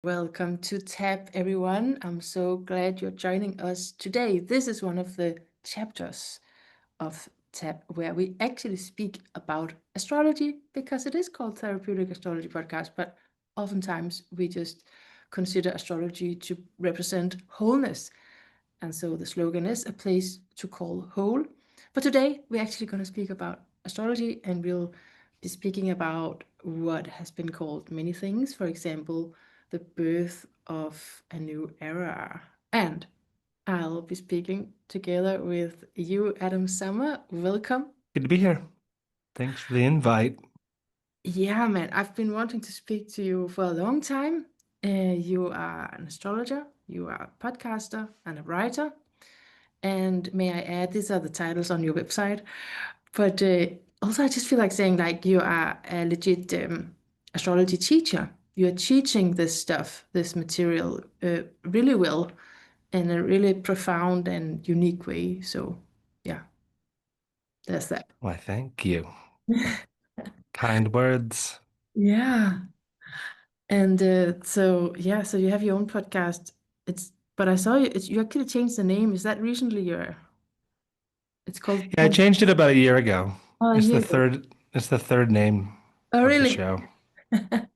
Welcome to TAP, everyone. I'm so glad you're joining us today. This is one of the chapters of TAP where we actually speak about astrology because it is called Therapeutic Astrology Podcast, but oftentimes we just consider astrology to represent wholeness. And so the slogan is a place to call whole. But today we're actually going to speak about astrology and we'll be speaking about what has been called many things. For example, the birth of a new era. And I'll be speaking together with you, Adam Sommer. Welcome. Good to be here. Thanks for the invite. Yeah, man, I've been wanting to speak to you for a long time. You are an astrologer, you are a podcaster, and a writer. And may I add, these are the titles on your website. But also, I just feel like saying, like, you are a legit astrology teacher. You're teaching this stuff, this material, really well in a really profound and unique way. So, yeah, there's that. Why, thank you. Kind words. Yeah. And so you have your own podcast. But I saw you actually changed the name. Is that recently it's called Yeah, I changed it about a year ago. Oh, It's the here you go. third name Oh, of the really? show. Do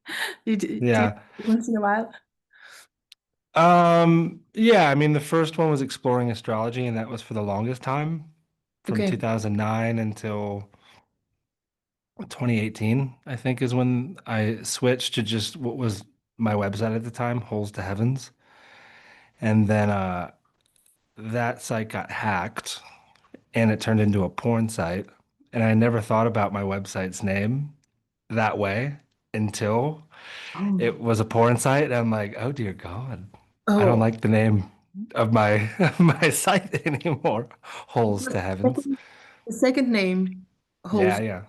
you Yeah. once in a while? Yeah, I mean the first one was exploring astrology, and that was for the longest time, from Okay. 2009 until 2018, I think is when I switched to just what was my website at the time, Holes to Heavens. And then that site got hacked and it turned into a porn site. And I never thought about my website's name that way until Oh. it was a porn site. And I'm like, oh dear God, I don't Oh. like the name of my of my site anymore. Holes The to heavens. second, the second name Yeah, holds. yeah.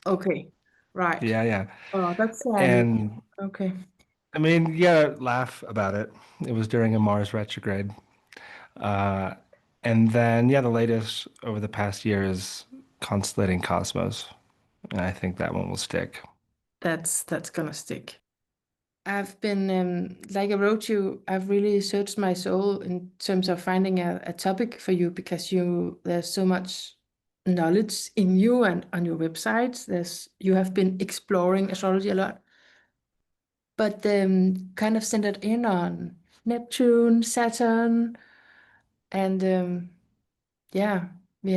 Okay. Right. Yeah, yeah. Oh, that's sad. And Okay. I mean, you gotta laugh about it. It was during a Mars retrograde. Uh, and then, yeah, the latest over the past year is Constellating Cosmos. And I think that one will stick. That's gonna stick. I've been like I wrote you, I've really searched my soul in terms of finding a topic for you because there's so much knowledge in you and on your websites. You have been exploring astrology a lot, but kind of centered in on Neptune, Saturn, and yeah, we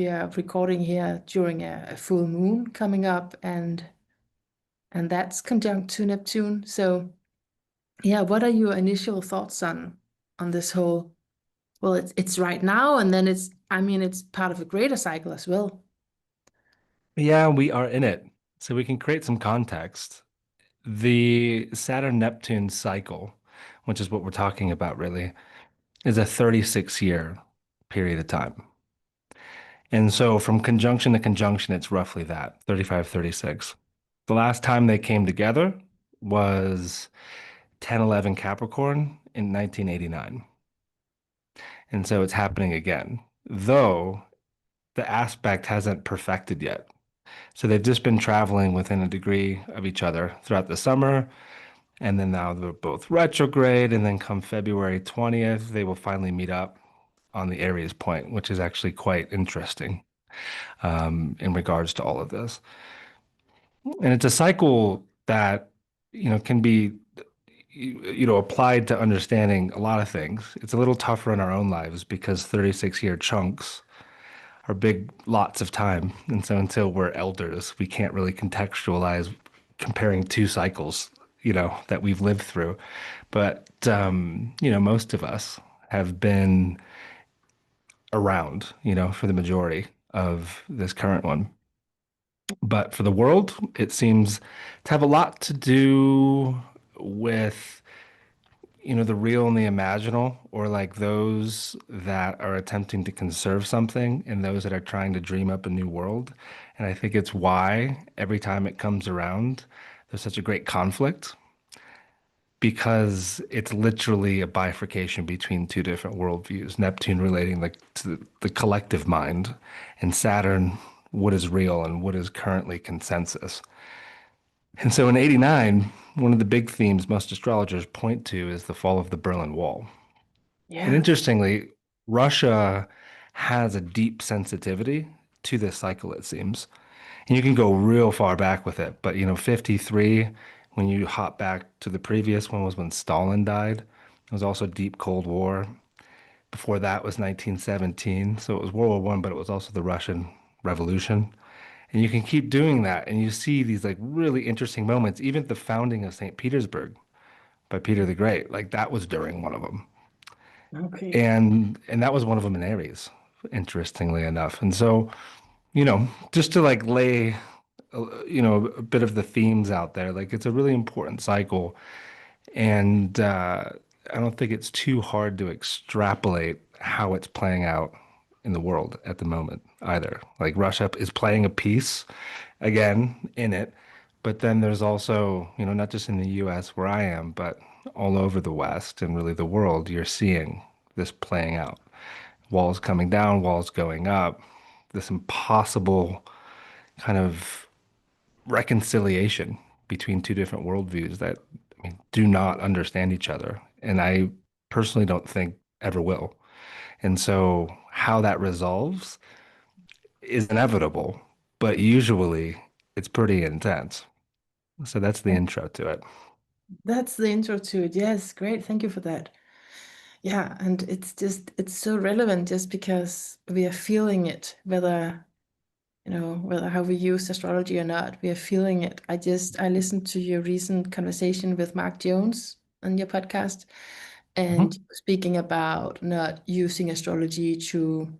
are recording here during a full moon coming up, and that's conjunct to Neptune. So yeah, what are your initial thoughts on this whole? Well, it's right now, and then I mean, it's part of a greater cycle as well. Yeah, we are in it. So we can create some context. The Saturn-Neptune cycle, which is what we're talking about really, is a 36-year period of time. And so from conjunction to conjunction, it's roughly that, 35, 36. The last time they came together was 1011 Capricorn in 1989. And so it's happening again, though the aspect hasn't perfected yet. So they've just been traveling within a degree of each other throughout the summer. And then now they're both retrograde. And then come February 20th, they will finally meet up on the Aries point, which is actually quite interesting in regards to all of this. And it's a cycle that, can be, applied to understanding a lot of things. It's a little tougher in our own lives because 36-year chunks are big lots of time. And so until we're elders, we can't really contextualize comparing two cycles, that we've lived through. But, most of us have been around, for the majority of this current one. But for the world, it seems to have a lot to do with, the real and the imaginal, or like those that are attempting to conserve something and those that are trying to dream up a new world. And I think it's why every time it comes around, there's such a great conflict because it's literally a bifurcation between two different worldviews. Neptune relating like to the collective mind, and Saturn, what is real and what is currently consensus. And so in 89, one of the big themes most astrologers point to is the fall of the Berlin Wall. And Yes. interestingly, Russia has a deep sensitivity to this cycle, it seems. And you can go real far back with it. But, 53, when you hop back to the previous one, was when Stalin died. It was also deep Cold War. Before that was 1917. So it was World War One, but it was also the Russian Revolution. And you can keep doing that. And you see these like really interesting moments. Even the founding of St. Petersburg by Peter the Great, like that was during one of them. Okay. And that was one of them in Aries, interestingly enough. And so, just to like lay a bit of the themes out there. Like it's a really important cycle, and I don't think it's too hard to extrapolate how it's playing out in the world at the moment either. Like Russia is playing a piece again in it, but then there's also, not just in the US where I am, but all over the West and really the world, you're seeing this playing out. Walls coming down, walls going up, this impossible kind of reconciliation between two different worldviews that do not understand each other. And I personally don't think ever will. And so how that resolves is inevitable, but usually it's pretty intense. So that's the intro to it. That's the intro to it. Yes, great. Thank you for that. Yeah, and it's so relevant just because we are feeling it, whether how we use astrology or not, we are feeling it. I listened to your recent conversation with Mark Jones on your podcast, and Mhm. you were speaking about not using astrology to,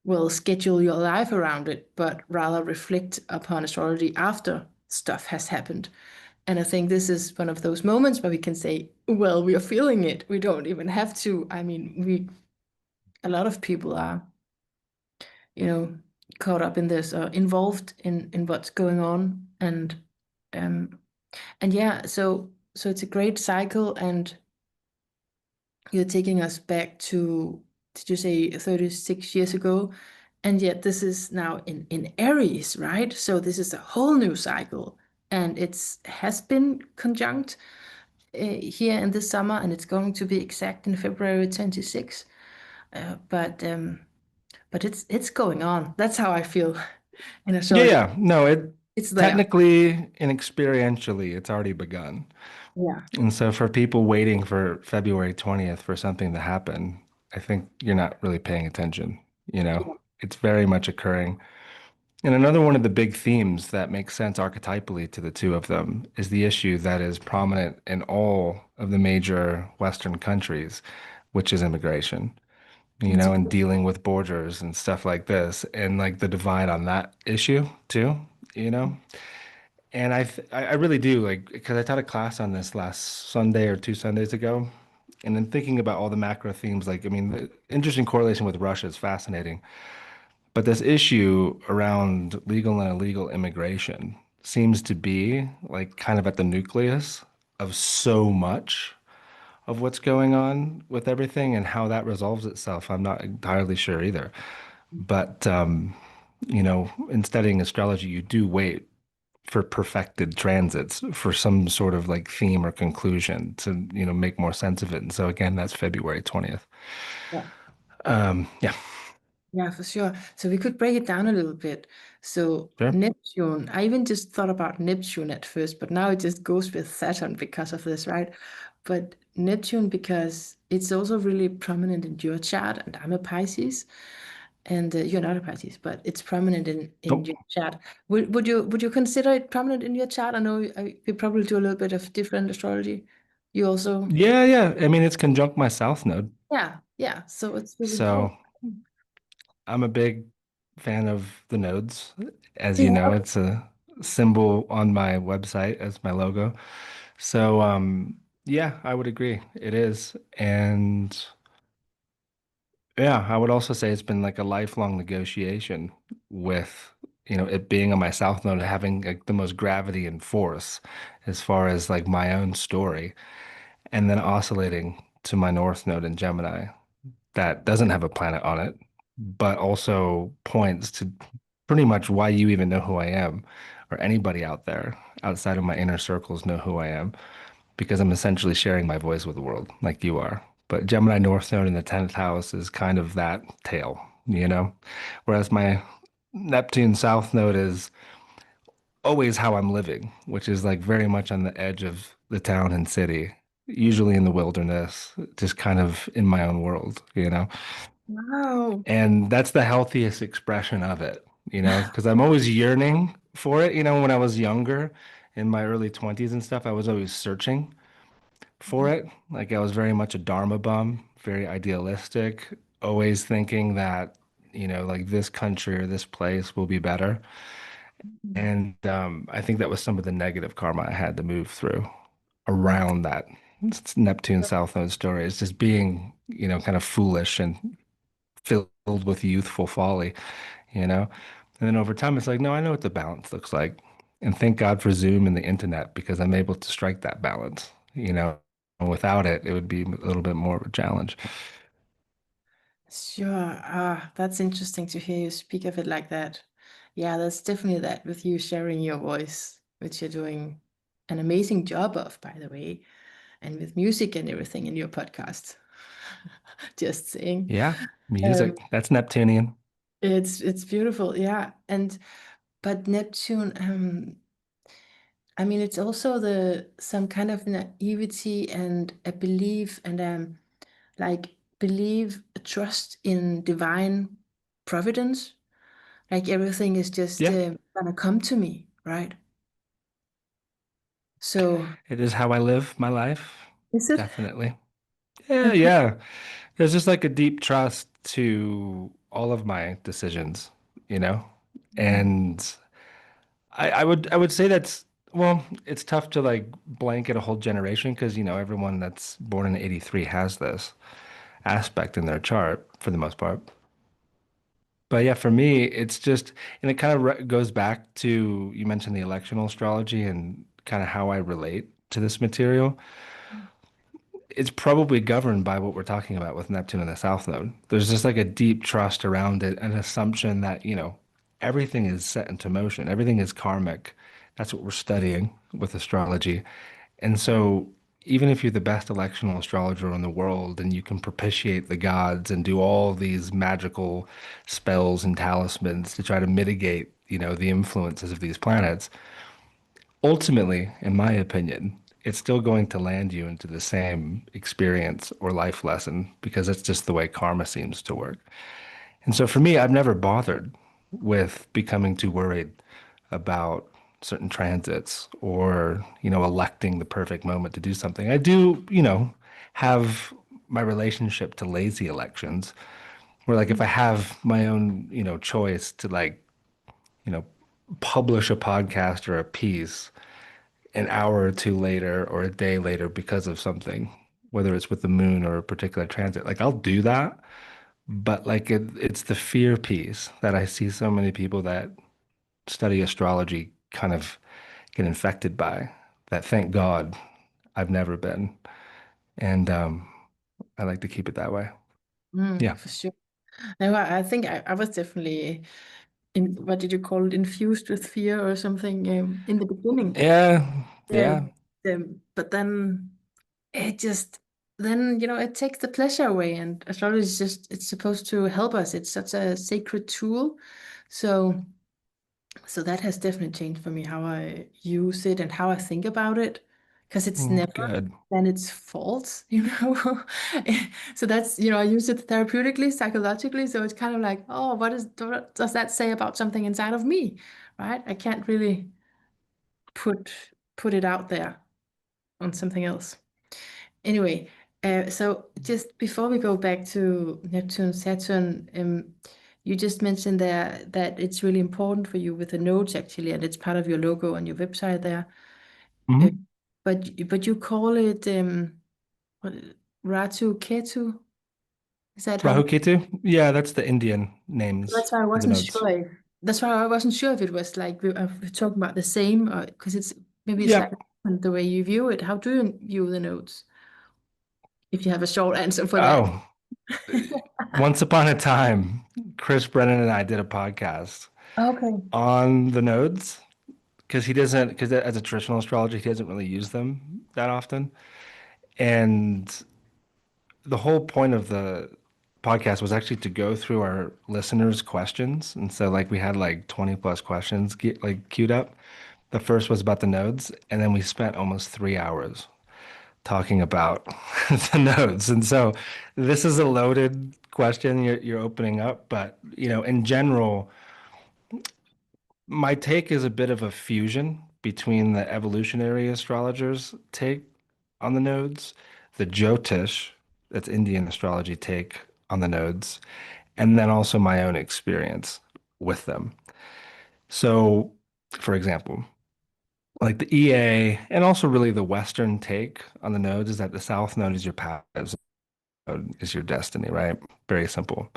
well, schedule your life around it, but rather reflect upon astrology after stuff has happened. And I think this is one of those moments where we can say, well, we are feeling it. We don't even have to. I mean, a lot of people are, you know, caught up in this or involved in what's going on. Um and yeah, so it's a great cycle, and you're taking us back to, did you say 36 years ago? And yet this is now in Aries, right? So this is a whole new cycle, and it's has been conjunct here in this summer, and it's going to be exact in February 26th. But it's going on. That's how I feel in Yeah, astrology. yeah. No, it It's there. technically and experientially, it's already begun. Yeah. And so for people waiting for February 20th for something to happen, I think you're not really paying attention, you know? Yeah. It's very much occurring. And another one of the big themes that makes sense archetypally to the two of them is the issue that is prominent in all of the major Western countries, which is immigration, and dealing with borders and stuff like this, and like the divide on that issue too, you know? And I really do like because I taught a class on this last Sunday or 2 Sundays ago, and then thinking about all the macro themes, like I mean, the interesting correlation with Russia is fascinating, but this issue around legal and illegal immigration seems to be like kind of at the nucleus of so much of what's going on with everything and how that resolves itself. I'm not entirely sure either. But in studying astrology, you do wait for perfected transits for some sort of like theme or conclusion to, make more sense of it. And so again, that's February 20th. Yeah. Yeah, Yeah, for sure. So we could break it down a little bit. So sure. Neptune, I even just thought about Neptune at first, but now it just goes with Saturn because of this, right? But Neptune, because it's also really prominent in your chart, and I'm a Pisces, and you're not a Pisces, but it's prominent in Oh, your chart. Would you consider it prominent in your chart? I know we probably do a little bit of different astrology. You also, yeah, yeah. I mean, it's conjunct my south node. yeah, yeah. So it's really So cool. I'm a big fan of the nodes. As you know, Yeah. it's a symbol on my website as my logo. So, yeah, I would agree. It is. And yeah, I would also say it's been like a lifelong negotiation with, it being on my south node, having like the most gravity and force as far as like my own story, and then oscillating to my north node in Gemini that doesn't have a planet on it, but also points to pretty much why you even know who I am or anybody out there outside of my inner circles know who I am because I'm essentially sharing my voice with the world like you are. But Gemini North Node in the 10th house is kind of that tale, you know? Whereas my Neptune South Node is always how I'm living, which is like very much on the edge of the town and city, usually in the wilderness, just kind of in my own world, you know? Wow. And that's the healthiest expression of it, you know, because I'm always yearning for it. You know, when I was younger, in my early 20s and stuff, I was always searching for it. Like I was very much a Dharma bum, very idealistic, always thinking that, you know, like this country or this place will be better. And I think that was some of the negative karma I had to move through Okay. around that Neptune South Node story. It's just being, you know, kind of foolish and filled with youthful folly, you know? And then over time, it's like, no, I know what the balance looks like. And thank God for Zoom and the internet because I'm able to strike that balance, you know? And without it, it would be a little bit more of a challenge. Sure. Ah, that's interesting to hear you speak of it like that. Yeah, that's definitely that with you sharing your voice, which you're doing an amazing job of, by the way, and with music and everything in your podcast. Just saying. Yeah, Um, music, that's Neptunian. it's beautiful, yeah. And but Neptune, I mean, it's also the some kind of naivety and a belief and like believe, trust in divine providence. Like everything is just Yeah, gonna come to me, right? So it is how I live my life. is it? Definitely. Yeah, yeah. There's just like a deep trust to all of my decisions, you know? Mm. And I would say that's well, it's tough to like blanket a whole generation because you know everyone that's born in '83 has this aspect in their chart for the most part. But yeah, for me, it's just and it kind of goes back to you mentioned the electional astrology and kind of how I relate to this material. It's probably governed by what we're talking about with Neptune and the South Node. There's just like a deep trust around it, an assumption that, you know, everything is set into motion, everything is karmic. That's what we're studying with astrology. And so, even if you're the best electional astrologer in the world and you can propitiate the gods and do all these magical spells and talismans to try to mitigate, you know, the influences of these planets, ultimately, in my opinion, it's still going to land you into the same experience or life lesson because it's just the way karma seems to work. And so for me, I've never bothered with becoming too worried about certain transits or, you know, electing the perfect moment to do something. I do, you know, have my relationship to lazy elections where like if I have my own, you know, choice to like, you know, publish a podcast or a piece an hour or two later or a day later because of something, whether it's with the moon or a particular transit. Like I'll do that, but like it's the fear piece that I see so many people that study astrology kind of get infected by that thank God I've never been. And I like to keep it that way. Yeah. For sure. No, I think I was definitely in, what did you call it, infused with fear or something in the beginning. Yeah. Yeah. Um, but then it just then it takes the pleasure away, and astrology is just it's supposed to help us. It's such a sacred tool. So so that has definitely changed for me how I use it and how I think about it, because it's Mm, never good. then its fault, So that's, I use it therapeutically, psychologically. So it's kind of like, oh, what does that say about something inside of me, right? I can't really put put it out there on something else. Anyway, so just before we go back to Neptune, Saturn, you just mentioned there that it's really important for you with the nodes actually, and it's part of your logo on your website there. Uh, Mhm. but you call it what, Ratu Ketu? Is that how? Rahu Ketu? Yeah, that's the Indian names That's why I for the wasn't nodes. sure. That's why I wasn't sure if it was like we're talking about the same, or because it's maybe it's like Yep. the way you view it. How do you view the nodes? If you have a short answer for that. Oh, once upon a time, Chris Brennan and I did a podcast Okay. on the nodes because he doesn't, because as a traditional astrologer, he doesn't really use them that often. And the whole point of the podcast was actually to go through our listeners' questions. And so like we had like 20 plus questions like queued up. The first was about the nodes, and then we spent almost 3 hours talking about the nodes. And so this is a loaded question you're opening up, but in general, my take is a bit of a fusion between the evolutionary astrologers' take on the nodes, the Jyotish, that's Indian astrology take on the nodes, and then also my own experience with them. So, for example, like the EA and also really the Western take on the nodes is that the South node is your path, is your destiny, right? Very simple.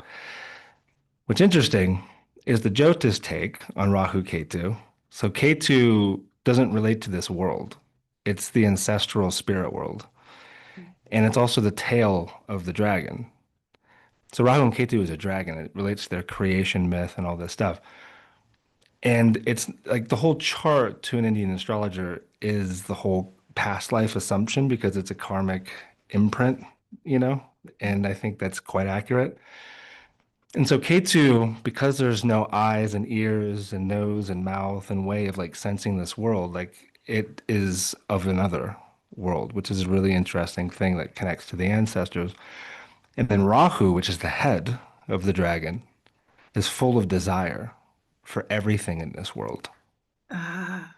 What's interesting is the Jyotish take on Rahu Ketu. So Ketu doesn't relate to this world. It's the ancestral spirit world. And it's also the tail of the dragon. So Rahu and Ketu is a dragon. It relates to their creation myth and all this stuff. And it's like the whole chart to an Indian astrologer is the whole past life assumption because it's a karmic imprint, you know? And I think that's quite accurate. And so K2, because there's no eyes and ears and nose and mouth and way of like sensing this world, like it is of another world, which is a really interesting thing that connects to the ancestors. And then Rahu, which is the head of the dragon, is full of desire for everything in this world. Ah,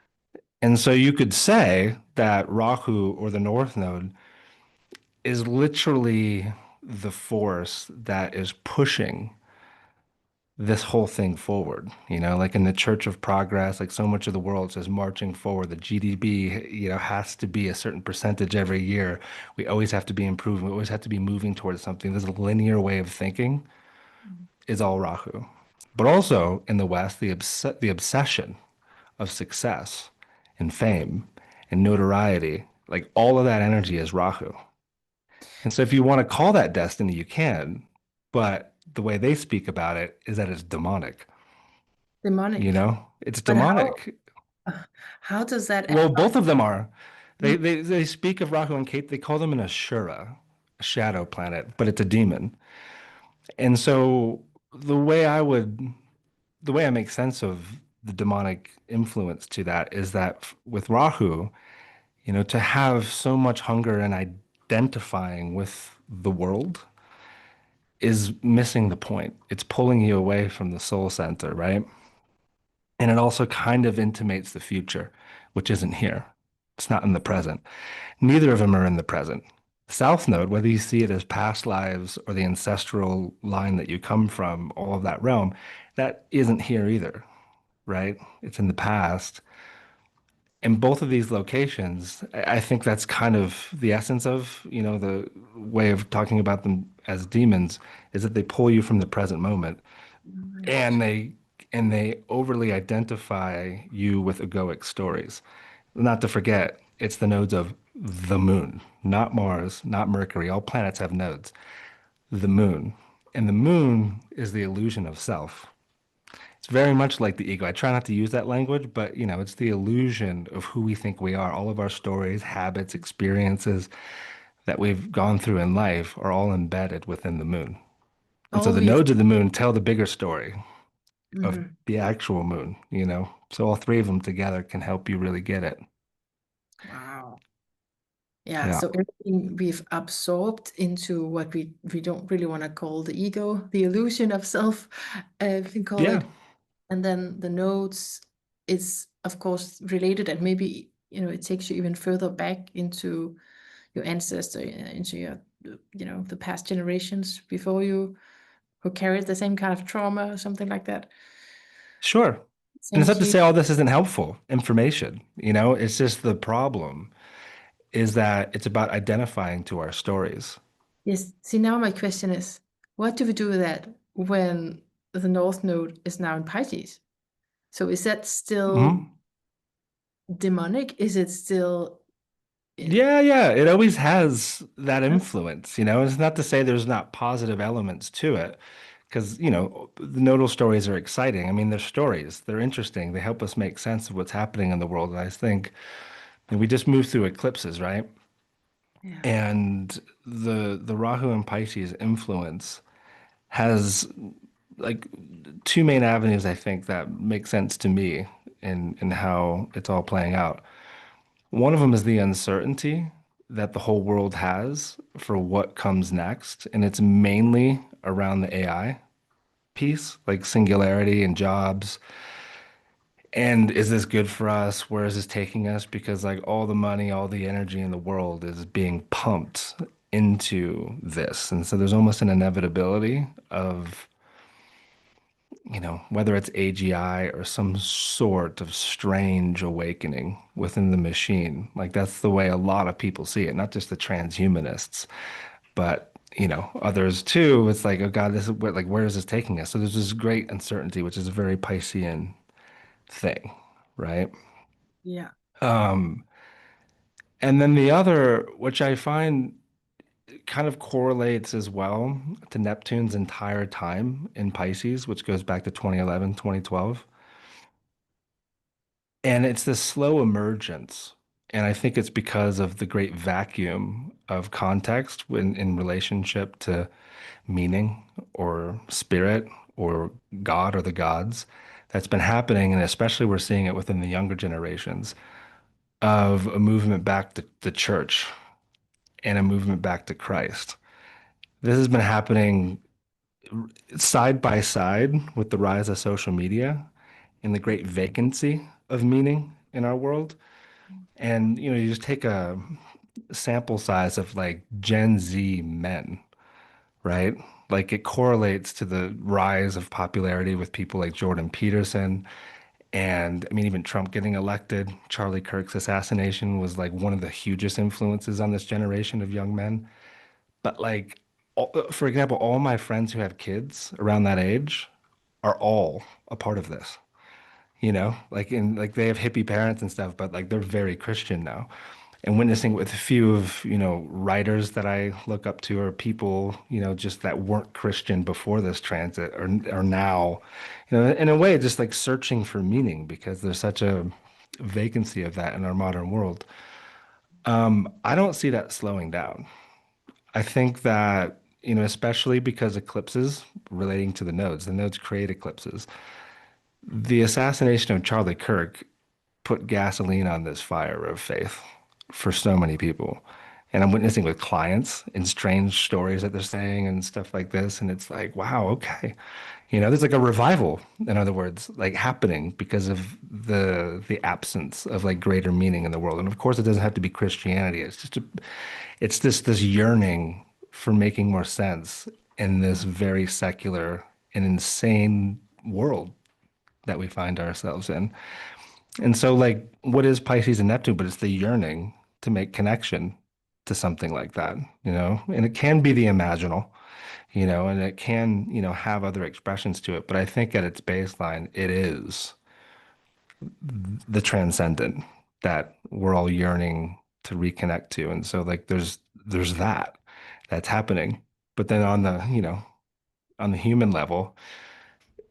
And so you could say that Rahu or the North Node is literally the force that is pushing this whole thing forward, like in the Church of Progress, like so much of the world says marching forward, the GDP, has to be a certain percentage every year. We always have to be improving. We always have to be moving towards something. This linear way of thinking is all Rahu. But also in the West, the obsession of success and fame and notoriety, like all of that energy is Rahu. And so if you want to call that destiny, you can, but the way they speak about it is that it's demonic. demonic. It's But how demonic. how does that Well, apply? both of them are. They Mm, they they speak of Rahu and Kate. They call them an Ashura, a shadow planet, but it's a demon. And so the way I make sense of the demonic influence to that is that with Rahu, to have so much hunger and identifying with the world is missing the point. It's pulling you away from the soul center, right? And it also kind of intimates the future, which isn't here. It's not in the present. Neither of them are in the present. South Node, whether you see it as past lives or the ancestral line that you come from, all of that realm, that isn't here either, right? It's in the past. And both of these locations, I think that's kind of the essence of, the way of talking about them as demons, is that they pull you from the present moment right. and they overly identify you with egoic stories. Not to forget, it's the nodes of the moon, not Mars, not Mercury. All planets have nodes. The moon. And the moon is the illusion of self. It's very much like the ego. I try not to use that language, but it's the illusion of who we think we are. All of our stories, habits, experiences that we've gone through in life are all embedded within the moon. And so All the these. nodes of the moon tell the bigger story of Mhm. the actual moon. So all three of them together can help you really get it. Wow. Yeah, Yeah. so everything we've absorbed into what we don't really want to call the ego, the illusion of self, we can call Yeah. it. And then the nodes is of course related, and maybe it takes you even further back into your ancestor, into your the past generations before you, who carried the same kind of trauma or something like that. Sure. And it's Same not to to you. say all this isn't helpful information. It's just the problem is that it's about identifying to our stories. Yes. See, now my question is, what do we do with that when the North Node is now in Pisces? So is that still Mhm. demonic? Is it still in, Yeah, yeah. It always has that influence. It's not to say there's not positive elements to it, because, the nodal stories are exciting. I mean, they're stories, they're interesting, they help us make sense of what's happening in the world. And I think we just moved through eclipses, right? Yeah. And the Rahu and Pisces influence has like two main avenues, I think, that make sense to me in how it's all playing out. One of them is the uncertainty that the whole world has for what comes next, and it's mainly around the AI piece, like singularity and jobs. And is this good for us? Where is this taking us? Because like all the money, all the energy in the world is being pumped into this. And so there's almost an inevitability of, whether it's AGI or some sort of strange awakening within the machine. Like that's the way a lot of people see it, not just the transhumanists, but others too. It's like, oh God, this is where is this taking us? So there's this great uncertainty, which is a very Piscean thing, right? Yeah. Um, and then the other, which I find kind of correlates as well to Neptune's entire time in Pisces, which goes back to 2011, 2012. And it's this slow emergence. And I think it's because of the great vacuum of context in relationship to meaning or spirit or God or the gods that's been happening. And especially we're seeing it within the younger generations of a movement back to the church and a movement back to Christ. This has been happening side by side with the rise of social media and the great vacancy of meaning in our world. And you just take a sample size of like Gen Z men, right? Like it correlates to the rise of popularity with people like Jordan Peterson. And I mean, even Trump getting elected, Charlie Kirk's assassination was like one of the hugest influences on this generation of young men. But like, for example, all my friends who have kids around that age are all a part of this. Like they have hippie parents and stuff, but like they're very Christian now. And witnessing with a few of, writers that I look up to or people, just that weren't Christian before this transit or are now, in a way, just like searching for meaning because there's such a vacancy of that in our modern world. I don't see that slowing down. I think that, especially because eclipses relating to the nodes create eclipses. The assassination of Charlie Kirk put gasoline on this fire of faith for so many people. And I'm witnessing with clients and strange stories that they're saying and stuff like this. And it's like, wow, okay. There's like a revival, in other words, like happening because of the absence of like greater meaning in the world. And of course, it doesn't have to be Christianity. It's just this yearning for making more sense in this very secular and insane world that we find ourselves in. And so, like, what is Pisces and Neptune? But it's the yearning to make connection to something like that, And it can be the imaginal, and it can, have other expressions to it. But I think at its baseline, it is the transcendent that we're all yearning to reconnect to. And so, like, there's that that's happening. But then on the human level,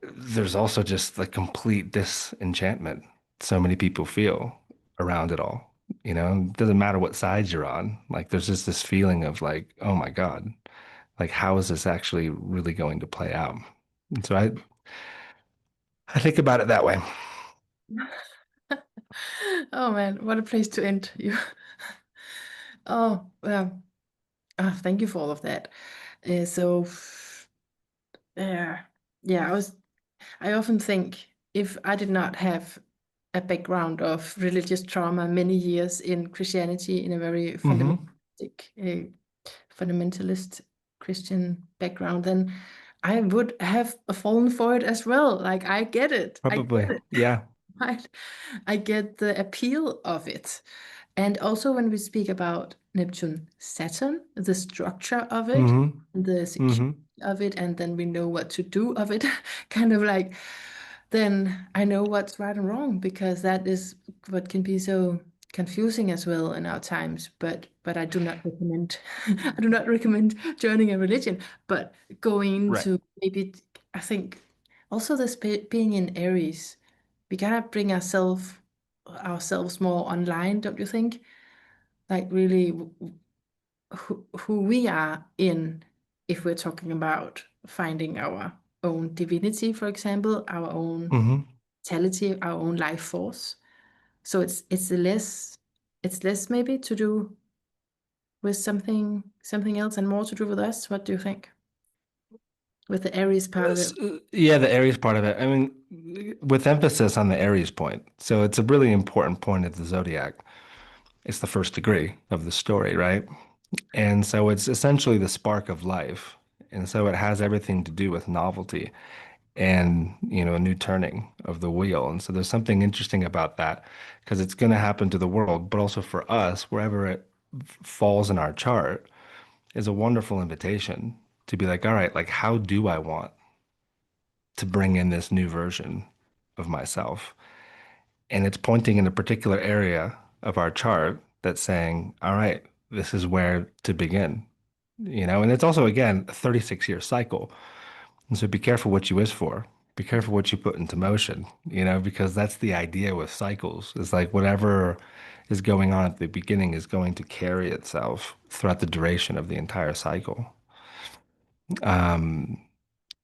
there's also just the complete disenchantment so many people feel around it all. It doesn't matter what side you're on. Like there's just this feeling of like, oh my God, like how is this actually really going to play out? And so I think about it that way. Oh man, what a place to end. You. Oh, well, thank you for all of that. So, yeah, I often think if I did not have a background of religious trauma, many years in Christianity, in a very Hmm. fundamentalist Christian background, then I would have fallen for it as well. Like I get it. I Probably. get it. Yeah. Right? I get the appeal of it. And also when we speak about Neptune Saturn, the structure of it, Hmm. the security Hmm. of it, and then we know what to do of it, kind of like, then I know what's right and wrong because that is what can be so confusing as well in our times. But I do not recommend I do not recommend joining a religion, but going Right. to maybe I think also this being in Aries, we gotta bring ourselves more online, don't you think? Like really who we are in, if we're talking about finding our own divinity, for example, our own Hmm. vitality, our own life force. So it's less maybe to do with something else and more to do with us. What do you think? With the Aries part of it. Yeah, the Aries part of it. I mean, with emphasis on the Aries point. So it's a really important point of the zodiac. It's the first degree of the story, right? And so it's essentially the spark of life. And so it has everything to do with novelty and, a new turning of the wheel. And so there's something interesting about that because it's going to happen to the world, but also for us, wherever it falls in our chart, is a wonderful invitation to be like, all right, like, how do I want to bring in this new version of myself? And it's pointing in a particular area of our chart that's saying, all right, this is where to begin. And it's also, again, a 36-year cycle. And so be careful what you wish for. Be careful what you put into motion, because that's the idea with cycles. It's like whatever is going on at the beginning is going to carry itself throughout the duration of the entire cycle. Um,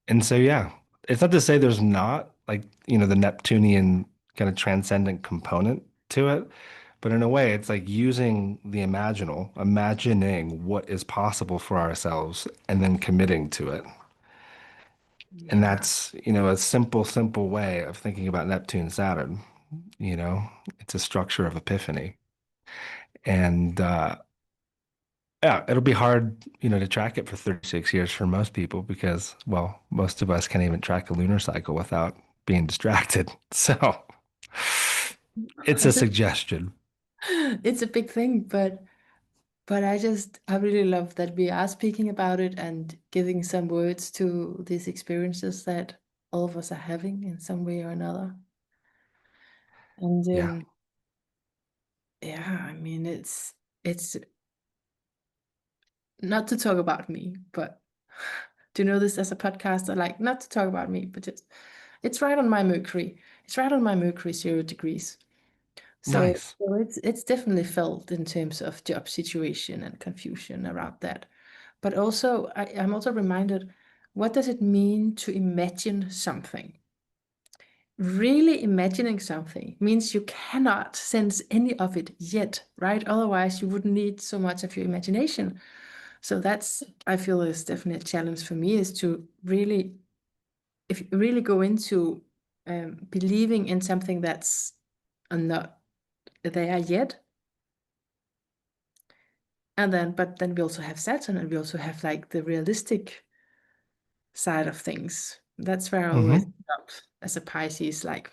and so, yeah, it's not to say there's not like, the Neptunian kind of transcendent component to it, but in a way, it's like using the imaginal, imagining what is possible for ourselves and then committing to it. And Yeah. that's, a simple, simple way of thinking about Neptune, Saturn. It's a structure of epiphany. And yeah, it'll be hard, to track it for 36 years for most people because, well, most of us can't even track a lunar cycle without being distracted. So it's a suggestion. It's a big thing, but I really love that we are speaking about it and giving some words to these experiences that all of us are having in some way or another. And Yeah. yeah, I mean it's not to talk about me, but to know this as a podcaster, like not to talk about me, but just it's right on my Mercury. It's right on my Mercury 0 degrees. So, Nice. so it's definitely felt in terms of job situation and confusion around that. But also, I'm also reminded, what does it mean to imagine something? Really imagining something means you cannot sense any of it yet, right? Otherwise, you wouldn't need so much of your imagination. So that's, I feel, is definitely a challenge for me is to really, if you really go into believing in something that's not there yet. But then we also have Saturn and we also have like the realistic side of things. That's where I always Hmm. end up as a Pisces, like,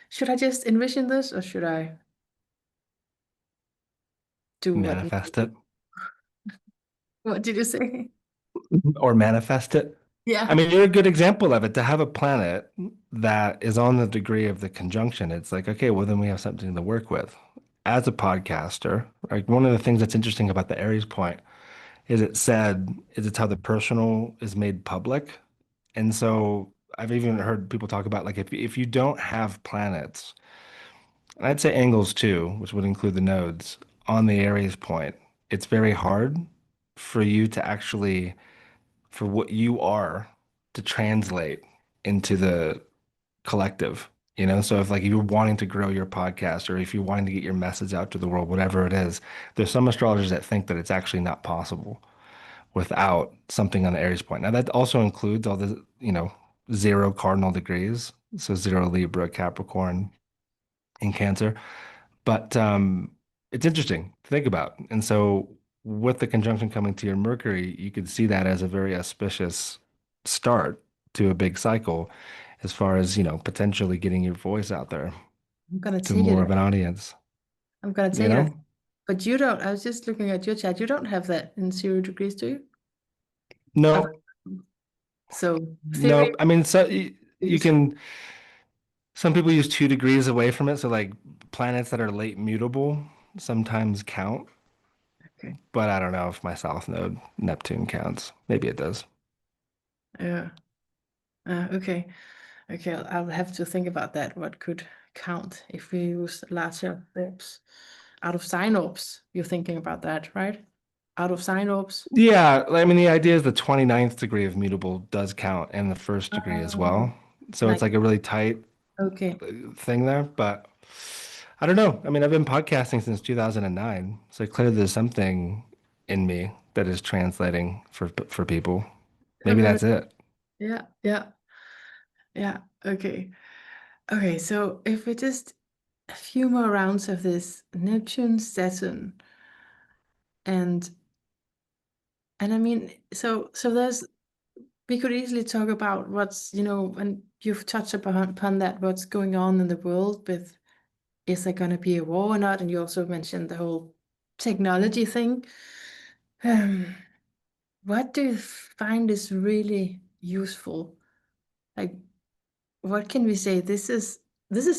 should I just envision this or should I do Manifest it what did you say? or manifest it. I Yeah. mean, you're a good example of it. To have a planet that is on the degree of the conjunction, it's like, okay, well, then we have something to work with. As a podcaster, like one of the things that's interesting about the Aries point is it's how the personal is made public. And so I've even heard people talk about like if you don't have planets, and I'd say angles too, which would include the nodes on the Aries point, it's very hard for you to actually for what you are to translate into the collective. So if like you're wanting to grow your podcast or if you're wanting to get your message out to the world, whatever it is, there's some astrologers that think that it's actually not possible without something on the Aries point. Now that also includes all the, zero cardinal degrees. So zero Libra, Capricorn, and Cancer. But it's interesting to think about. And so with the conjunction coming to your Mercury, you could see that as a very auspicious start to a big cycle as far as, potentially getting your voice out there I'm gonna to take more it. of an audience, I'm gonna you take it. know? But you don't, I was just looking at your chat. You don't have that in 0 degrees, do you? Of- No, So theory no. I mean, so you is can, some people use 2 degrees away from it. So like planets that are late mutable sometimes count, okay. but I don't know if my South Node Neptune counts. Maybe it does. Yeah. Okay. Okay, I'll have to think about that. What could count if we use larger orbs? Out of sign orbs, you're thinking about that, right? Out of sign orbs. Yeah, I mean, the idea is the 29th degree of mutable does count and the first degree as Um, well. So it's like, like a really tight okay. thing there. But I don't know. I mean, I've been podcasting since 2009. So clearly there's something in me that is translating for people. Maybe Okay. that's it. Yeah, yeah, yeah. Okay. Okay, so if we just a few more rounds of this Neptune, Saturn, and I mean, so there's we could easily talk about what's, and you've touched upon that, what's going on in the world with is there going to be a war or not? And you also mentioned the whole technology thing. Um, what do you find is really useful? Like, what can we say? This is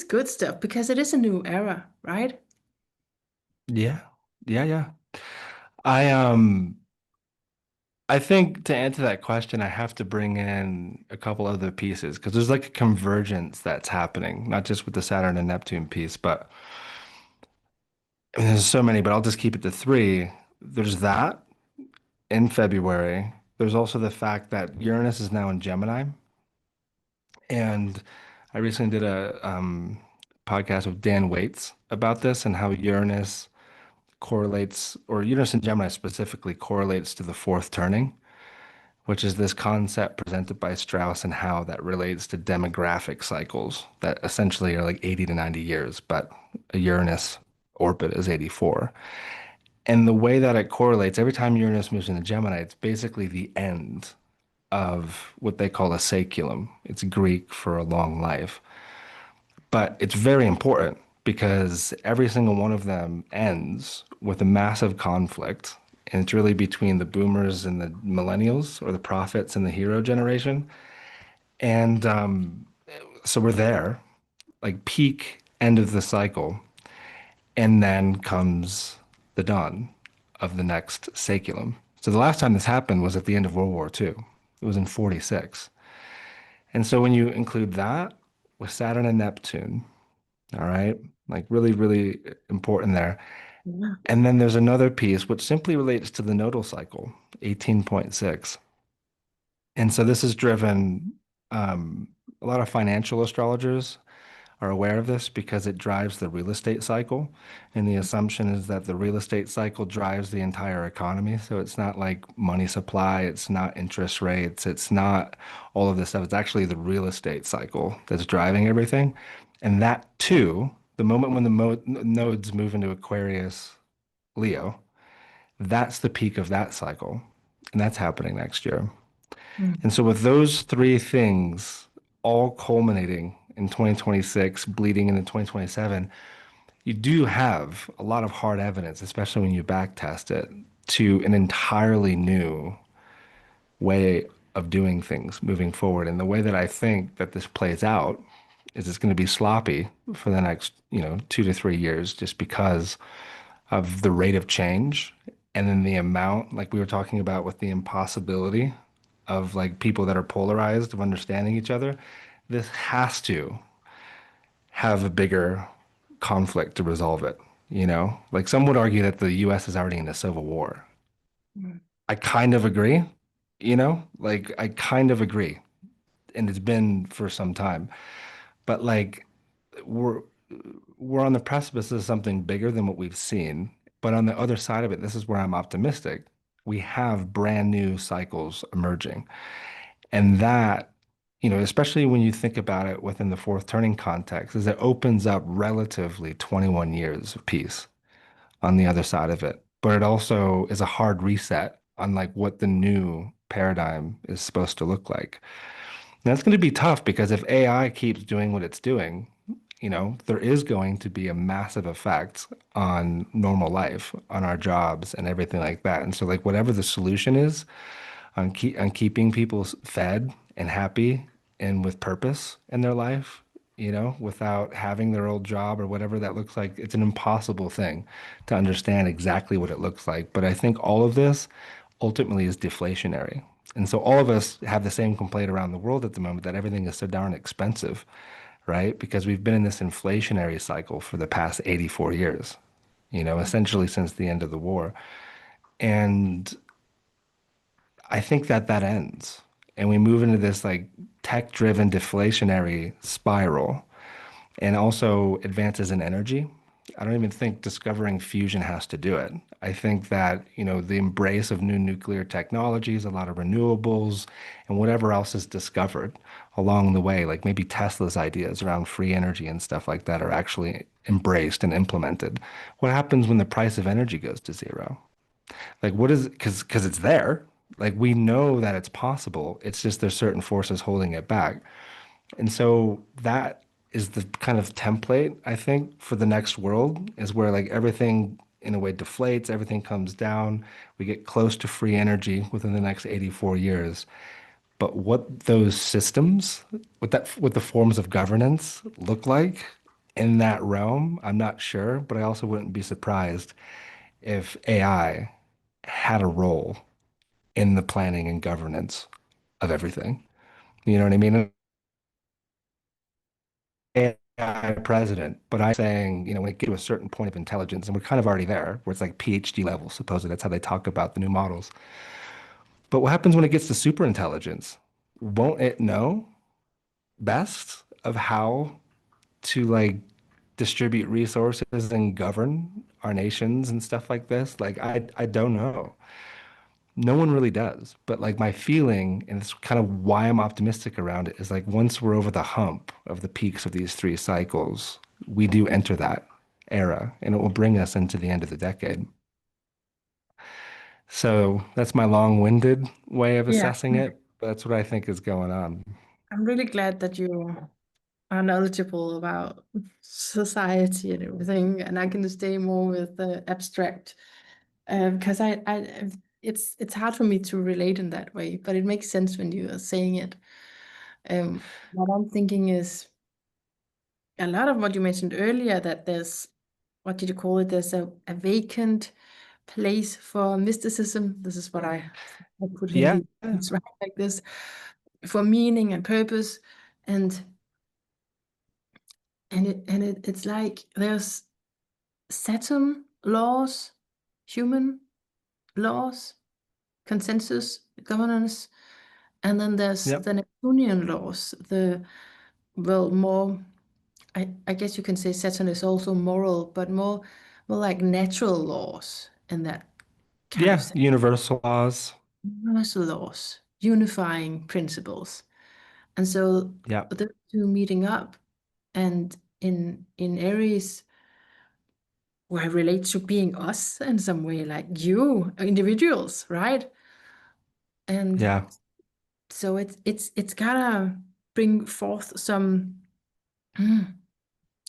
good stuff because it is a new era, right? Yeah. Yeah, yeah. I think to answer that question, I have to bring in a couple other pieces because there's like a convergence that's happening, not just with the Saturn and Neptune piece, but I mean, there's so many, but I'll just keep it to three. There's that in February. There's also the fact that Uranus is now in Gemini. And I recently did a podcast with Dan Waits about this and how Uranus correlates, or Uranus in Gemini specifically correlates to the fourth turning, which is this concept presented by Strauss and how that relates to demographic cycles that essentially are like 80 to 90 years, but a Uranus orbit is 84. And the way that it correlates, every time Uranus moves into Gemini, it's basically the end of what they call a saeculum. It's Greek for a long life. But it's very important because every single one of them ends with a massive conflict. And it's really between the boomers and the millennials, or the prophets and the hero generation. And so we're there, like peak end of the cycle. And then comes the dawn of the next saeculum. So the last time this happened was at the end of World War II. It was in 46. And so when you include that with Saturn and Neptune, all right, like really, really important there. Yeah. And then there's another piece which simply relates to the nodal cycle, 18.6. And so this is driven, a lot of financial astrologers are aware of this because it drives the real estate cycle. And the assumption is that the real estate cycle drives the entire economy. So it's not like money supply, it's not interest rates, it's not all of this stuff. It's actually the real estate cycle that's driving everything. And that too, the moment when the nodes move into Aquarius, Leo, that's the peak of that cycle. And that's happening next year. Mm. And so with those three things all culminating in 2026, bleeding into 2027, you do have a lot of hard evidence, especially when you back test it, to an entirely new way of doing things moving forward. And the way that I think that this plays out is it's going to be sloppy for the next, 2 to 3 years, just because of the rate of change and then the amount, like we were talking about with the impossibility of like people that are polarized of understanding each other. This has to have a bigger conflict to resolve it, you know? Like some would argue that the US is already in a civil war. Mm. I kind of agree, you know? Like I kind of agree. And it's been for some time. But like we're we're on the precipice of something bigger than what we've seen. But on the other side of it, this is where I'm optimistic. We have brand new cycles emerging. And that, especially when you think about it within the fourth turning context, is it opens up relatively 21 years of peace on the other side of it. But it also is a hard reset on like what the new paradigm is supposed to look like. And that's going to be tough because if AI keeps doing what it's doing, there is going to be a massive effect on normal life, on our jobs and everything like that. And so like whatever the solution is, on keeping people fed and happy and with purpose in their life, without having their old job or whatever that looks like. It's an impossible thing to understand exactly what it looks like. But I think all of this ultimately is deflationary. And so all of us have the same complaint around the world at the moment that everything is so darn expensive, right? Because we've been in this inflationary cycle for the past 84 years, essentially since the end of the war. And I think that that ends. And we move into this like tech-driven deflationary spiral and also advances in energy. I don't even think discovering fusion has to do it. I think that, the embrace of new nuclear technologies, a lot of renewables, and whatever else is discovered along the way, like maybe Tesla's ideas around free energy and stuff like that are actually embraced and implemented. What happens when the price of energy goes to zero? Like, what is, because it's there. Like, we know that it's possible. It's just there's certain forces holding it back. And so that is the kind of template, I think, for the next world is where like everything in a way deflates, everything comes down. We get close to free energy within the next 84 years. But what those systems, what the forms of governance look like in that realm, I'm not sure, but I also wouldn't be surprised if AI had a role in the planning and governance of everything. You know what I mean? AI president, but I'm saying, when it gets to a certain point of intelligence, and we're kind of already there, where it's like PhD level, supposedly that's how they talk about the new models. But what happens when it gets to super intelligence? Won't it know best of how to like distribute resources and govern our nations and stuff like this? Like I don't know. No one really does. But like my feeling, and it's kind of why I'm optimistic around it, is like once we're over the hump of the peaks of these three cycles, we do enter that era and it will bring us into the end of the decade. So that's my long-winded way of Yeah, assessing it. But that's what I think is going on. I'm really glad that you are knowledgeable about society and everything, and I can stay more with the abstract because it's hard for me to relate in that way, but it makes sense when you are saying it. What I'm thinking is a lot of what you mentioned earlier, that there's, what did you call it? There's a vacant place for mysticism. This is what I put in Yeah. the it's right like this, for meaning and purpose, and it's like there's Saturn laws, human laws, consensus, governance, and then there's Yep. the Neptunian laws, the, well, more, I guess you can say Saturn is also moral, but more like natural laws in that kind of Yeah. sense. Universal laws. Universal laws, unifying principles. And so Yep. the two meeting up, and in Aries, where relate to being us in some way, like you, individuals, right? And Yeah. so it's gotta bring forth mm,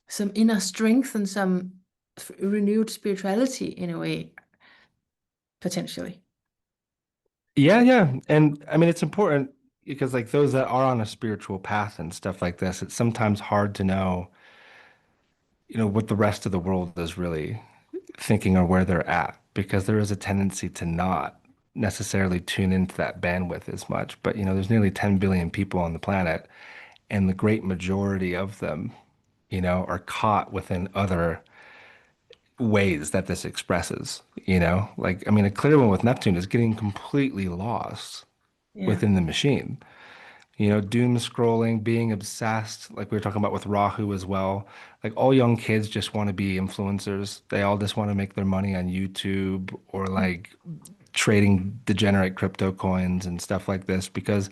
some inner strength and some renewed spirituality in a way, potentially. Yeah, yeah. And I mean, it's important because, like, those that are on a spiritual path and stuff like this, it's sometimes hard to know, what the rest of the world is really thinking or where they're at because there is a tendency to not necessarily tune into that bandwidth as much. But, there's nearly 10 billion people on the planet, and the great majority of them, are caught within other ways that this expresses. Like, I mean, a clear one with Neptune is getting completely lost Yeah. within the machine. Doom scrolling, being obsessed, like we were talking about with Rahu as well. Like all young kids just want to be influencers. They all just want to make their money on YouTube or like trading degenerate crypto coins and stuff like this because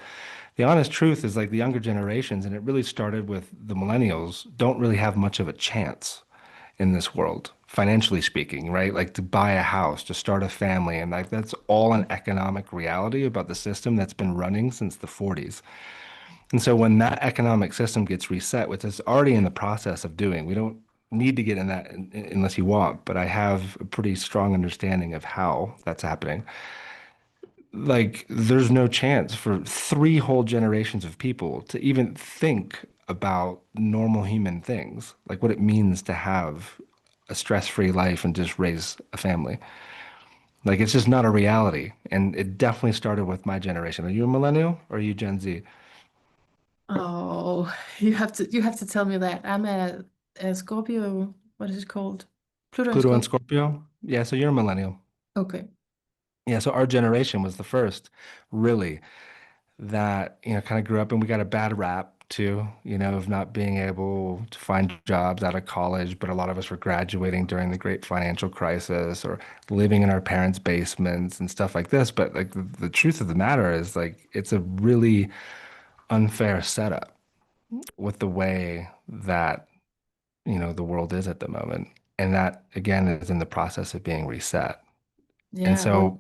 the honest truth is like the younger generations, and it really started with the millennials, don't really have much of a chance in this world, financially speaking, right? Like to buy a house, to start a family, and like that's all an economic reality about the system that's been running since the 40s. And so when that economic system gets reset, which is already in the process of doing, we don't need to get in that unless you want, but I have a pretty strong understanding of how that's happening. Like, there's no chance for three whole generations of people to even think about normal human things, like what it means to have a stress-free life and just raise a family. Like it's just not a reality. And it definitely started with my generation. Are you a millennial or are you Gen Z? Oh, you have to tell me that. I'm a Scorpio. What is it called? Pluto and Pluto and Scorpio. Scorpio? Yeah, so you're a millennial. Okay. Yeah, so our generation was the first, really, that, kind of grew up and we got a bad rap too, of not being able to find jobs out of college, but a lot of us were graduating during the great financial crisis or living in our parents' basements and stuff like this. But like the truth of the matter is like it's a really unfair setup with the way that, the world is at the moment. And that again is in the process of being reset. And Yeah, well, so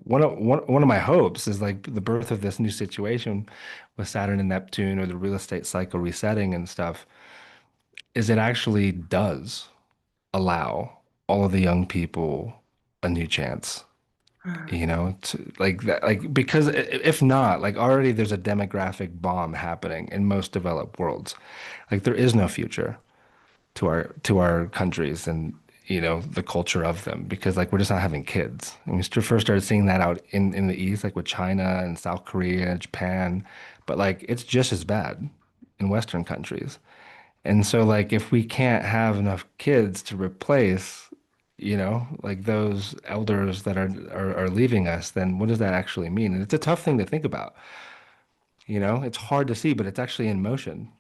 one of my hopes is like the birth of this new situation with Saturn and Neptune or the real estate cycle resetting and stuff is it actually does allow all of the young people a new chance, to like that, like because if not, like already there's a demographic bomb happening in most developed worlds. Like there is no future to our countries and the culture of them because like we're just not having kids. And we first started seeing that out in the East, like with China and South Korea and Japan, but like it's just as bad in Western countries. And so like if we can't have enough kids to replace, like those elders that are leaving us, then what does that actually mean? And it's a tough thing to think about. It's hard to see, but it's actually in motion.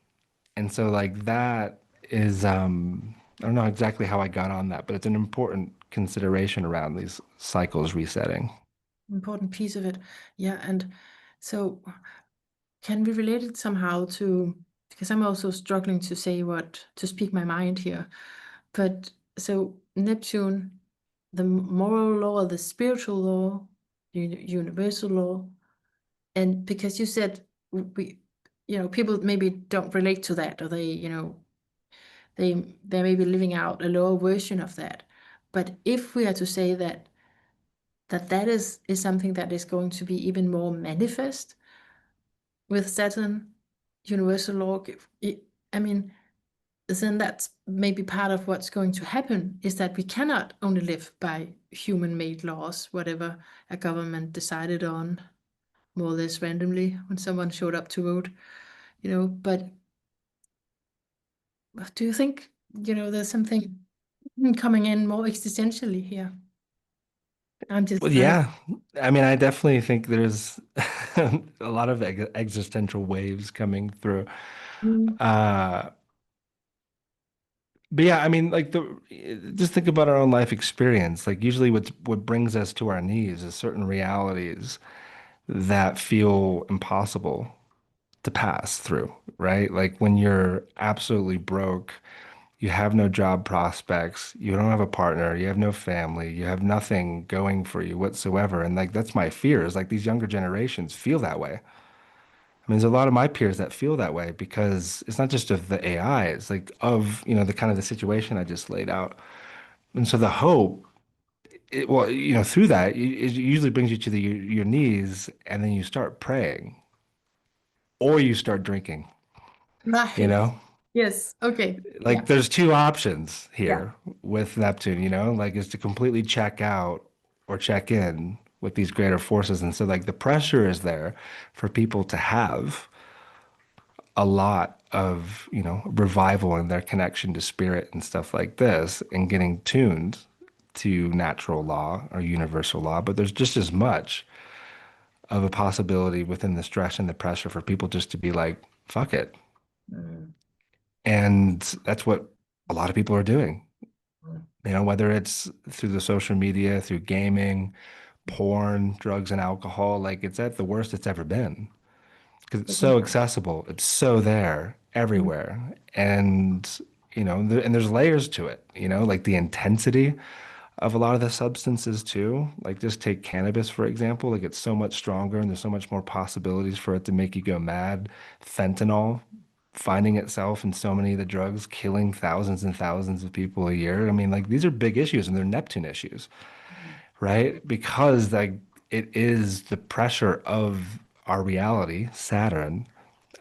And so like that is I don't know exactly how I got on that, but it's an important consideration around these cycles resetting. important piece of it. Yeah, and so can we relate it somehow to, because I'm also struggling to say what, to speak my mind here. But so Neptune, the moral law, the spiritual law, universal law, and because you said we, people maybe don't relate to that, or they, they may be living out a lower version of that. But if we are to say that that is something that is going to be even more manifest with Saturn, universal law, I mean, then that's maybe part of what's going to happen is that we cannot only live by human-made laws, whatever a government decided on more or less randomly when someone showed up to vote, but do you think, there's something coming in more existentially here? I'm Well, just yeah, I mean, I definitely think there's a lot of existential waves coming through. Mm. Uh, but yeah, I mean, like just think about our own life experience. Like usually what brings us to our knees is certain realities that feel impossible to pass through, right? Like when you're absolutely broke, you have no job prospects, you don't have a partner, you have no family, you have nothing going for you whatsoever. And like that's my fear is like these younger generations feel that way. I mean, there's a lot of my peers that feel that way because it's not just of the AI, it's like of, the kind of the situation I just laid out. And so the hope, well, through that, it usually brings you to your knees and then you start praying or you start drinking, you right. know? Yes. Okay. Yeah. Like there's two options Yeah. here with Neptune, like is to completely check out or check in with these greater forces. And so like the pressure is there for people to have a lot of, revival in their connection to spirit and stuff like this and getting tuned to natural law or universal law. But there's just as much of a possibility within the stress and the pressure for people just to be like, fuck it. Mm. And that's what a lot of people are doing. Mm. Whether it's through the social media, through gaming, porn, drugs, and alcohol, like it's at the worst it's ever been because it's so accessible. It's so there Mm. everywhere. And, and there's layers to it, like the intensity of a lot of the substances too. Like just take cannabis, for example, like it's so much stronger and there's so much more possibilities for it to make you go mad. Fentanyl finding itself in so many of the drugs, killing thousands and thousands of people a year. I mean, like these are big issues and they're Neptune issues, right? Because like it is the pressure of our reality, Saturn,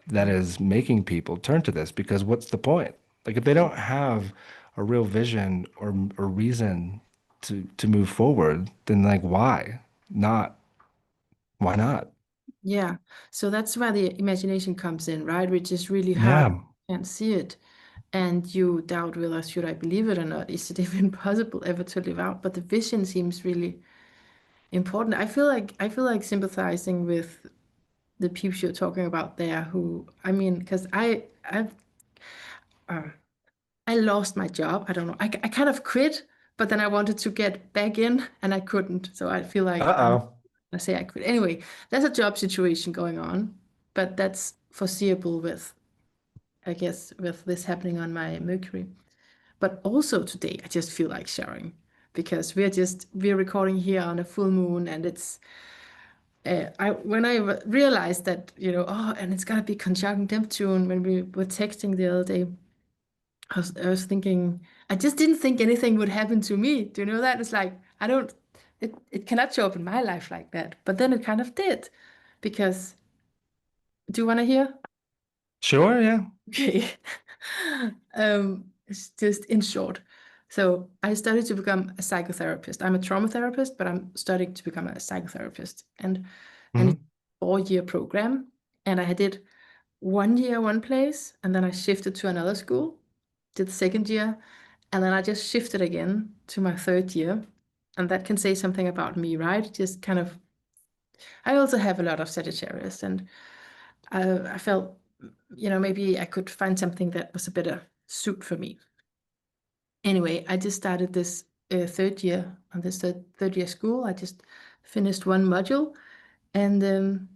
that is making people turn to this because what's the point? Like if they don't have a real vision or reason to move forward, then like why? not, why not? Yeah. So that's where the imagination comes in, right? Which is really hard. Yeah. You can't see it. And you doubt whether should I believe it or not? Is it even possible ever to live out? But the vision seems really important. I feel like sympathizing with the people you're talking about there who I mean, because uh, I lost my job. I don't know. I kind of quit, but then I wanted to get back in and I couldn't. So I feel like Uh-oh. I say I quit. Anyway, there's a job situation going on, but that's foreseeable with, I guess, with this happening on my Mercury. But also today, I just feel like sharing because we're recording here on a full moon, and it's I when I realized that oh, and it's gonna be conjunct Neptune when we were texting the other day. I was thinking, I just didn't think anything would happen to me. Do you know that? It's like, I don't, it cannot show up in my life like that. But then it kind of did. Because, do you want to hear? Sure, yeah. Okay. It's just in short. So I studied to become a psychotherapist. I'm a trauma therapist, but I'm studying to become a psychotherapist. And it's Hmm. a 4-year program. And I did 1 year one place, and then I shifted to another school, did the second year, and then I just shifted again to my third year. And that can say something about me, right? Just kind of, I also have a lot of Sagittarius, and I felt, maybe I could find something that was a better suit for me. Anyway, I just started this third year on this third year school. I just finished one module, and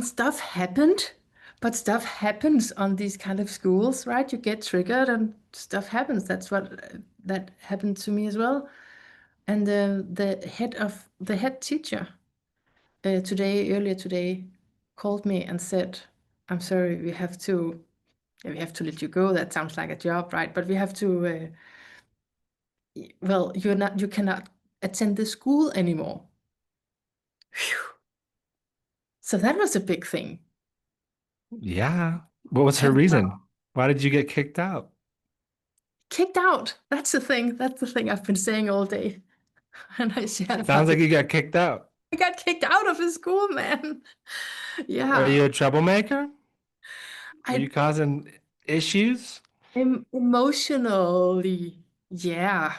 stuff happened. But stuff happens on these kind of schools, right? You get triggered and stuff happens. That's what that happened to me as well. And the head teacher earlier today, called me and said, "I'm sorry, we have to let you go. That sounds like a job, right? But we have to. Well, you cannot attend the school anymore." Phew. So that was a big thing. Yeah. What was her And reason? Why did you get kicked out? kicked out. That's the thing. That's the thing I've been saying all day. And I shared Sounds about like it. you got kicked out. I got kicked out of the school, man. Are Yeah. you a troublemaker? Were I you causing issues? am emotionally, yeah.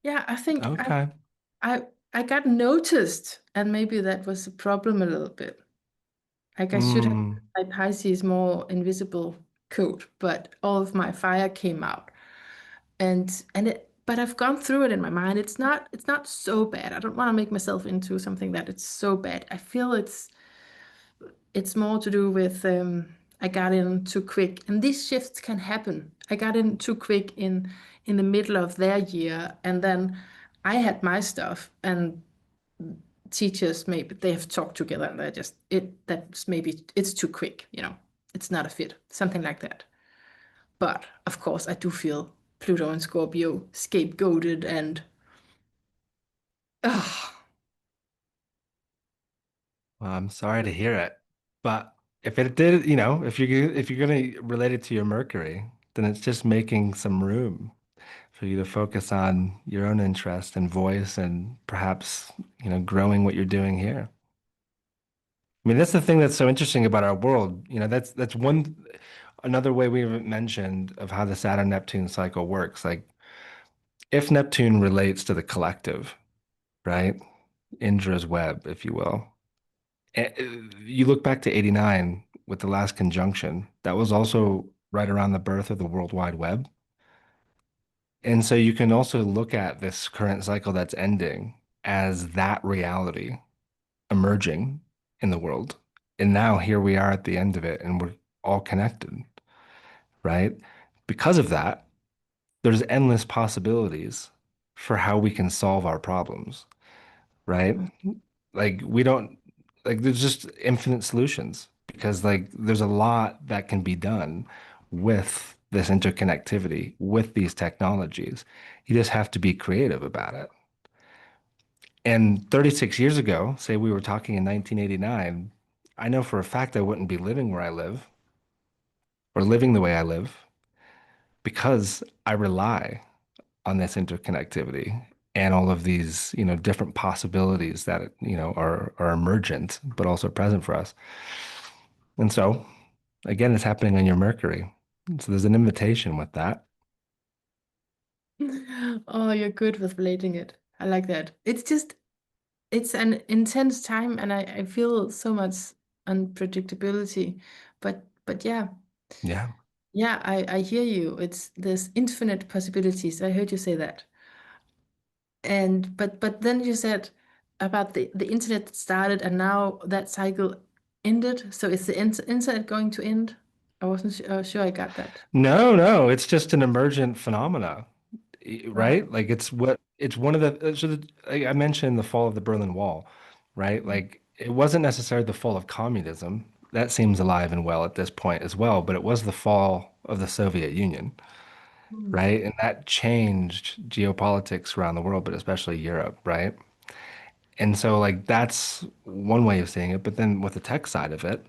Yeah, I think Okay. I I got noticed, and maybe that was a problem a little bit. Like I should have Mm. my Pisces more invisible coat, but all of my fire came out. But I've gone through it in my mind. It's not so bad. I don't want to make myself into something that it's so bad. I feel it's more to do with I got in too quick, and these shifts can happen. I got in too quick in the middle of their year, and then I had my stuff, and teachers maybe they have talked together, and they're just that's maybe it's too quick, it's not a fit, something like that. But of course, I do feel Pluto and Scorpio scapegoated, and ugh, Well, I'm sorry to hear it. But if it did, if you're gonna relate it to your Mercury, then it's just making some room for you to focus on your own interest and voice and perhaps, growing what you're doing here. I mean, that's the thing that's so interesting about our world. That's another way we haven't mentioned of how the Saturn-Neptune cycle works. Like if Neptune relates to the collective, right? Indra's web, if you will. You look back to 89 with the last conjunction, that was also right around the birth of the World Wide Web. And so you can also look at this current cycle that's ending as that reality emerging in the world. And now here we are at the end of it, and we're all connected, right? Because of that, there's endless possibilities for how we can solve our problems, right? Like we don't like there's just infinite solutions because like there's a lot that can be done with this interconnectivity, with these technologies. You just have to be creative about it. And 36 years ago, say we were talking in 1989, I know for a fact I wouldn't be living where I live or living the way I live because I rely on this interconnectivity. and all of these, different possibilities that, are emergent, but also present for us. And so, again, it's happening on your Mercury. So there's an invitation with that. Oh, you're good with relating it. I like that. It's an intense time and I feel so much unpredictability. But yeah, Yeah. yeah, I hear you. There's infinite possibilities. I heard you say that. And but then you said about the internet started and now that cycle ended. So is the internet going to end? I wasn't sure I got that. No, no, it's just an emergent phenomena, Right. right? Like it's one of the, I mentioned the fall of the Berlin Wall, right? Like it wasn't necessarily the fall of communism. That seems alive and well at this point as well, but it was the fall of the Soviet Union, Mm. right? And that changed geopolitics around the world, but especially Europe, right? And so like that's one way of seeing it, but then with the tech side of it,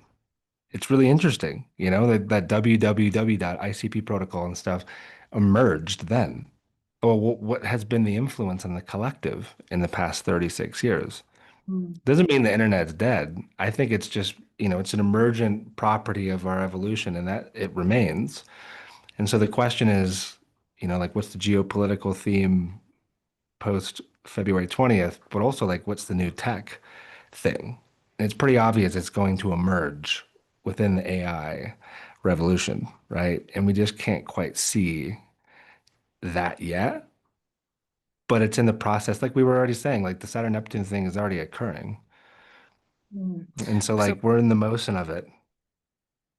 it's really interesting, that www.icp protocol and stuff emerged then. Well, what has been the influence on the collective in the past 36 years? Mm. Doesn't mean the internet's dead. I think it's just, it's an emergent property of our evolution and that it remains. And so the question is, like what's the geopolitical theme post February 20th, but also like what's the new tech thing? And it's pretty obvious it's going to emerge within the AI revolution, right? And we just can't quite see that yet, but it's in the process, like we were already saying, like the Saturn-Neptune thing is already occurring. Mm. And so So like we're in the motion of it.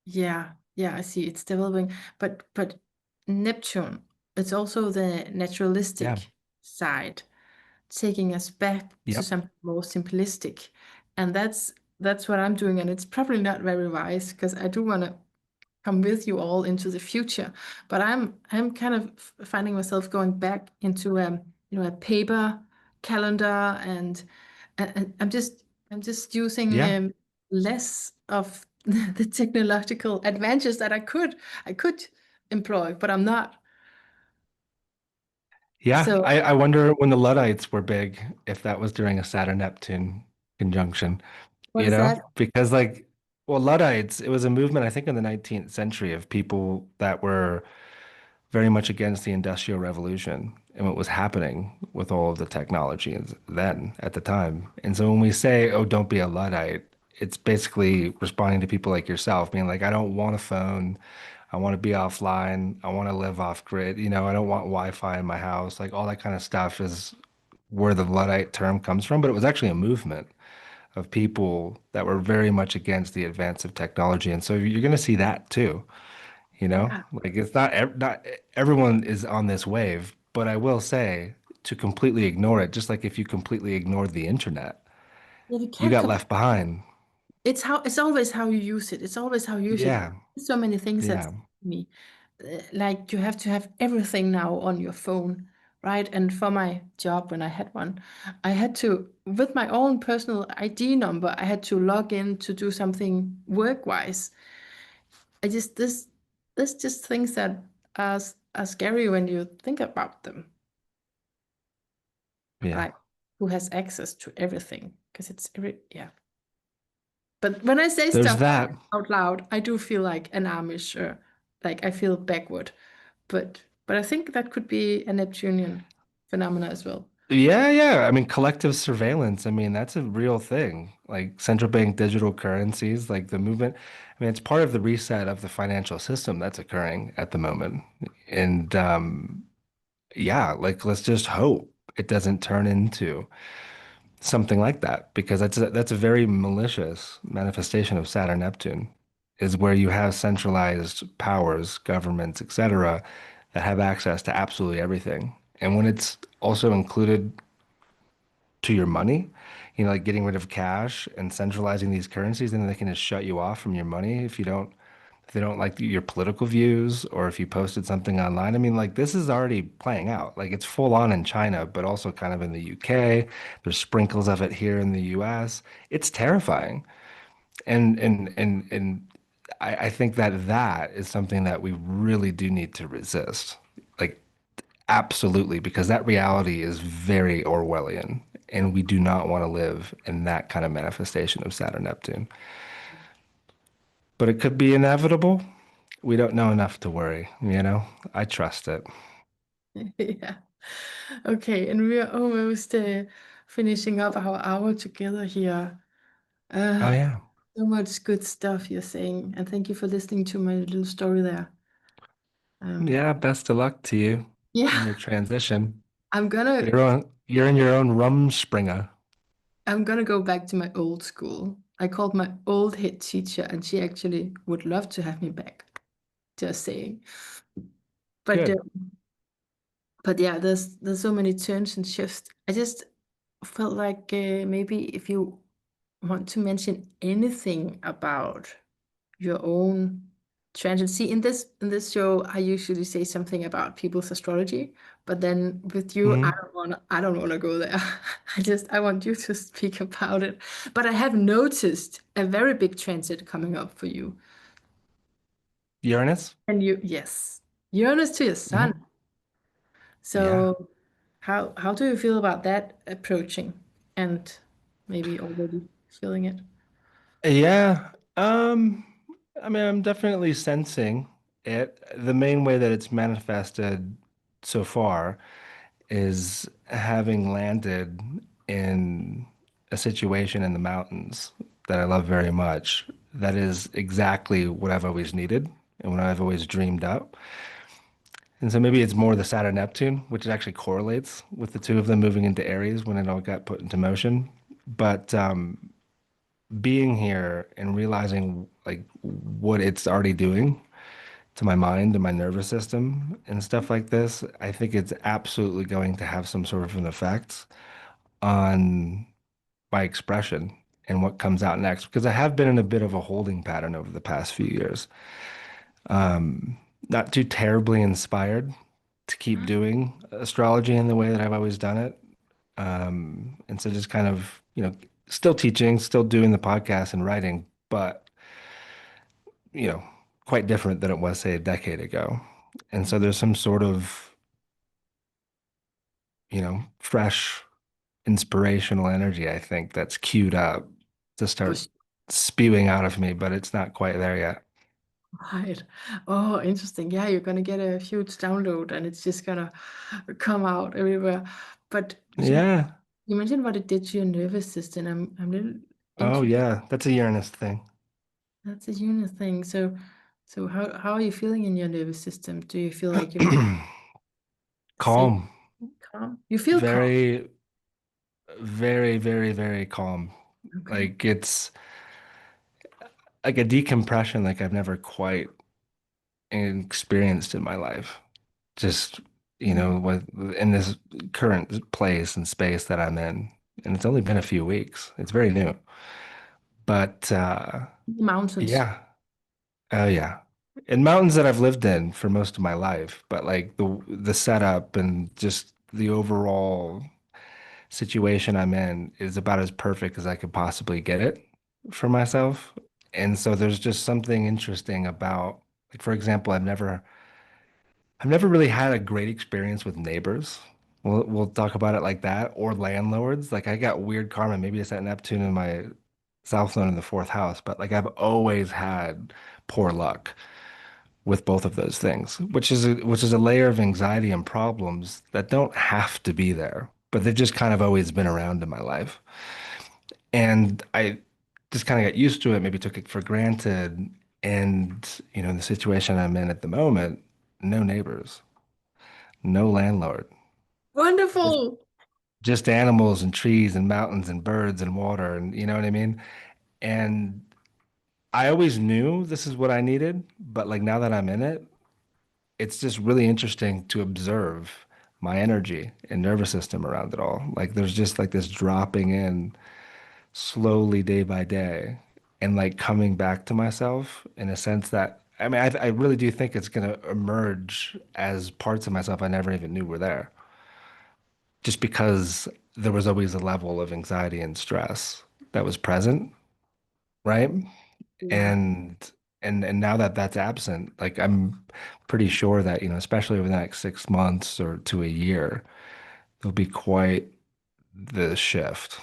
yeah, yeah, I see it's developing. But Neptune, it's also the Yeah. naturalistic side, taking us back to Yep. something more simplistic. And that's what I'm doing. And it's probably not very wise because I do want to come with you all into the future. But I'm kind of finding myself going back into a paper calendar and I'm just using Yeah. less of the technological advances that I could employ, but I'm not. Yeah. So I wonder when the Luddites were big, if that was during a Saturn-Neptune conjunction. what is that? Because like, well, Luddites, it was a movement, I think, in the 19th century of people that were very much against the Industrial Revolution and what was happening with all of the technology then at the time. And so when we say, oh, don't be a Luddite, it's basically responding to people like yourself, being like, I don't want a phone. I want to be offline. I want to live off grid. I don't want Wi-Fi in my house. Like all that kind of stuff is where the Luddite term comes from. But it was actually a movement of people that were very much against the advance of technology. And so you're going to see that too, Yeah, like it's not everyone is on this wave, but I will say to completely ignore it, just like if you completely ignored the internet, yeah, you you can't. got left behind. It's always how you use it. It's always how you use it. Yeah, So many things that yeah, me. Like you have to have everything now on your phone, right? And for my job, when I had one, I had to, with my own personal ID number, I had to log in to do something work-wise. I just this just things that are scary when you think about them. yeah. Like who has access to everything? Because yeah. But when I say There's stuff that. out loud, I do feel like an Amish, or like I feel backward. But I think that could be a Neptunian phenomena as well. Yeah, yeah. I mean, collective surveillance. I mean, that's a real thing. Like central bank digital currencies, like the movement. I mean, it's part of the reset of the financial system that's occurring at the moment. And yeah, like let's just hope it doesn't turn into something like that because that's a very malicious manifestation of Saturn Neptune is where you have centralized powers, governments, etc., that have access to absolutely everything. And when it's also included to your money, like getting rid of cash and centralizing these currencies, then they can just shut you off from your money if they don't like your political views or if you posted something online. I mean, like this is already playing out. Like it's full on in China, but also kind of in the UK. There's sprinkles of it here in the US. It's terrifying. And I think that is something that we really do need to resist. Like Absolutely, because that reality is very Orwellian, and we do not want to live in that kind of manifestation of Saturn Neptune. But it could be inevitable. We don't know enough to worry, you know? I trust it. Yeah. Okay, and we are almost finishing up our hour together here. Oh, Uh, yeah. so much good stuff you're saying, and thank you for listening to my little story there. Um, Yeah, best of luck to you in yeah, your transition. I'm gonna You're in your own Rumspringer. I'm gonna go back to my old school. I called my old head teacher, and she actually would love to have me back. Just saying. But Good. but yeah, there's so many turns and shifts. I just felt like maybe if you want to mention anything about your own transit. See, in this show, I usually say something about people's astrology, but then with you, I Hmm. don't wanna go there. I want you to speak about it. But I have noticed a very big transit coming up for you. Uranus? And yes, Uranus to your sun. Hmm. Yeah. So how do you feel about that approaching and maybe already feeling it? Yeah. Um, I mean, I'm definitely sensing it. The main way that it's manifested so far is having landed in a situation in the mountains that I love very much. That is exactly what I've always needed and what I've always dreamed up. And so maybe it's more the Saturn Neptune, which actually correlates with the two of them moving into Aries when it all got put into motion. But being here and realizing like what it's already doing to my mind and my nervous system and stuff like this, I think it's absolutely going to have some sort of an effect on my expression and what comes out next. Because I have been in a bit of a holding pattern over the past few years. Not too terribly inspired to keep doing astrology in the way that I've always done it. And so just kind of, still teaching, still doing the podcast and writing, but, you know, quite different than it was, say, a decade ago. And so there's some sort of, fresh inspirational energy, I think, that's queued up to Oh, start spewing out of me, but it's not quite there yet. right. Oh, interesting. Yeah, you're gonna get a huge download and it's just gonna come out everywhere. But Yeah. you mentioned what it did to your nervous system. I'm a little Oh, interested. yeah. That's a Uranus thing. That's a unit thing. So how are you feeling in your nervous system? Do you feel like you're safe, Calm. calm? You feel calm. Very, very, very, very calm. Okay. Like it's like a decompression like I've never quite experienced in my life. Just, Mm. in this current place and space that I'm in. And it's only been a few weeks. It's very new. But Mountains. yeah. Oh yeah. In mountains that I've lived in for most of my life, but like the setup and just the overall situation I'm in is about as perfect as I could possibly get it for myself. And so there's just something interesting about, like, for example, I've never really had a great experience with neighbors. We'll talk about it like that, or landlords. Like I got weird karma. Maybe it's that Neptune in my South Node in the fourth house, but like I've always had poor luck with both of those things, which is a layer of anxiety and problems that don't have to be there, but they've just kind of always been around in my life. And I just kind of got used to it, maybe took it for granted. And, the situation I'm in at the moment, no neighbors, no landlord, just Wonderful. just animals and trees and mountains and birds and water and you know what I mean? And I always knew this is what I needed, but like now that I'm in it, it's just really interesting to observe my energy and nervous system around it all. Like there's just like this dropping in slowly day by day and like coming back to myself in a sense that I mean, I really do think it's going to emerge as parts of myself I never even knew were there, just because there was always a level of anxiety and stress that was present, right? Yeah. And And now that that's absent, like I'm pretty sure that, especially over the next 6 months or to a year, there'll be quite the shift.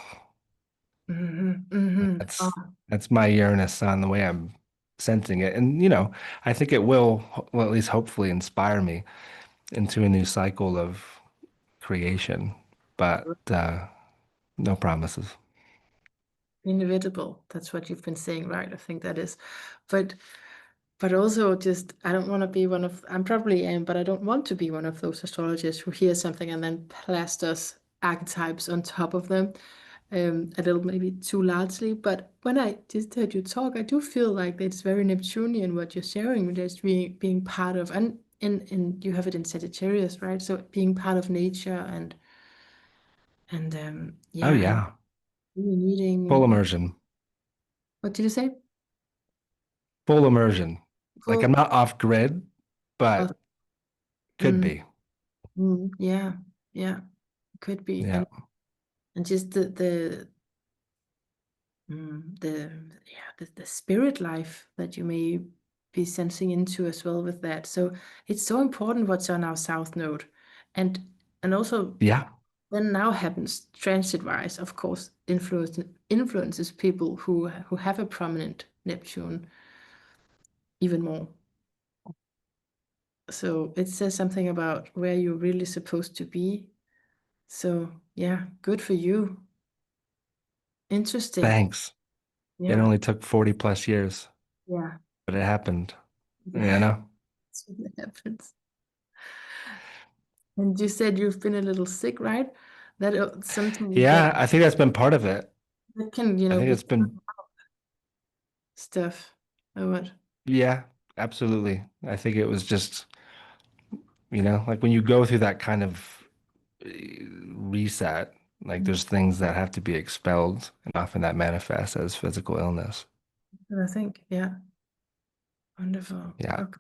Oh, That's my Uranus sun, the way I'm sensing it. And I think it will, well, at least hopefully inspire me into a new cycle of creation. But no promises. inevitable. That's what you've been saying, right? I think that is. But but also just I don't want to be one of I'm probably am, but I don't want to be one of those astrologers who hears something and then plasters archetypes on top of them. A little maybe too largely, but when I just heard you talk, I do feel like it's very Neptunian what you're sharing, just being part of, and you have it in Sagittarius, right? So being part of nature and Oh yeah, and yeah. really Full needing, immersion. what did you say? Full immersion. Like I'm Full not off grid, of but could mm, be. yeah, yeah, could be, Yeah. and just the yeah the spirit life that you may be sensing into as well with that. So it's so important what's on our south node, and and also Yeah. when now happens transit wise, of course, influences people who have a prominent Neptune even more. So it says something about where you're really supposed to be. So yeah, good for you. Interesting. Thanks. It Yeah, only took 40 plus years, yeah, but it happened. yeah. You know? That's what happens. And you said you've been a little sick, right? That sometimes Yeah, I think that's been part of it. that can, I think be it's been, stuff. Or what? yeah, absolutely. I think it was just, like when you go through that kind of reset, like Mm. there's things that have to be expelled, and often that manifests as physical illness. And I think, yeah, wonderful. Yeah. Okay.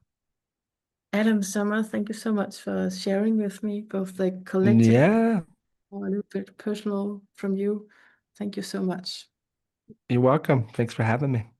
Adam Sommer, thank you so much for sharing with me both the collective Yeah, or a little bit personal from you. Thank you so much. you're welcome. Thanks for having me.